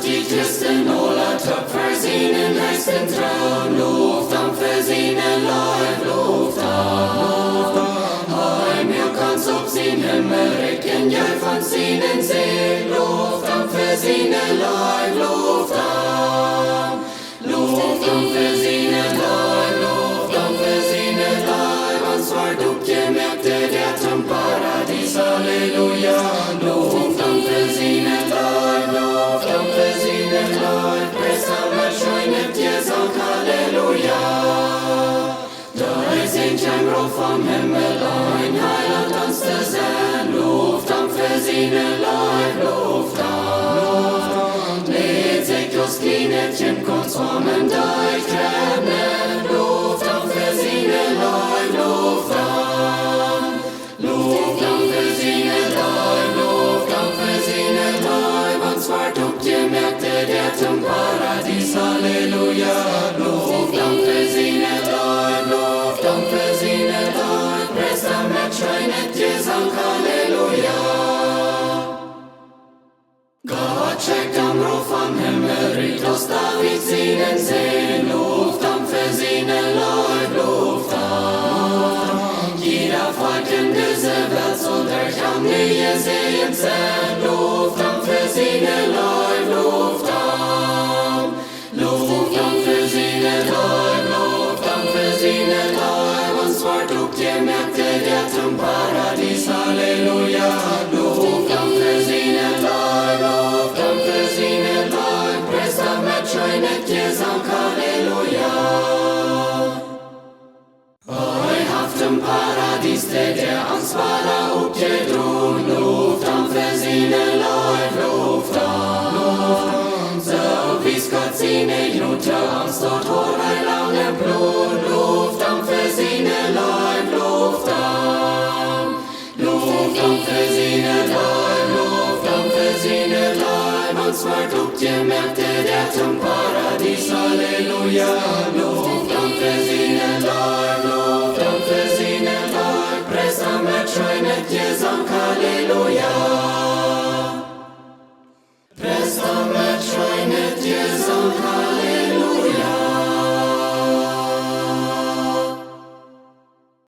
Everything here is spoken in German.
die Christen alle tapfer sinen höchsten Traum. Luftdampf für seinen Leib, Luftdampf. Heim, mir kann's ob sin Himmel recken, ja von seinen Seel. Luftdampf für seinen Leib, Luftdampf. Luftdampf für seinen Leib, Luftdampf für seinen Leib. Und zwar du gemerkte der zum Paradies, Halleluja. Luftdampf für seinen Leib, Luftdampf für seinen Leib. Pressammer scheunet dir, sag Halleluja. Da ist ein Ruf vom Himmel, ein Heiland uns zu sehen. Luftdampf für seinen Leib, Luftdampf. Lädt sich das Klinetchen kurz formen, durchtrennen. Luftdampf für seinen Leib, Luftdampf. Luftdampf für seinen Leib, Luftdampf für seinen Leib. Und zwar duckt ihr merkte der zum Paradies, Halleluja. Luftdampf für seinen Leib, Luftdampf für seinen Leib. Pressammer scheunet dir, sang Halleluja. Gott schickt am Ruf vom Himmel, riet aus David seinen Seen. Luftdampf für seinen Leib, Luftdampf. Jeder Volk in dieser Welt soll durch am Nähe sehen sein. Luftdampf für seinen Leib, Luftdampf. Luftdampf für seinen Leib, Luftdampf für seinen Leib. Und zwar duckt ihr merkte der zum Paradies, Halleluja. Luftdampf für seinen Leib, Luftdampf für seinen Leib. Pressammer scheunet dir, sang Halleluja. Oi, haft im Paradies, der ans Wara upgedrungen. Luftdampf für seinen Leib, Luftdampf. So wie's Gott seine Jute ans dort Horei lange Blut. Luftdampf für seinen Leib, Luftdampf. Luftdampf für seinen Leib, Luftdampf für seinen Leib. Und zwar duckt ihr merkte der zum Paradies, Halleluja. Luftdampf für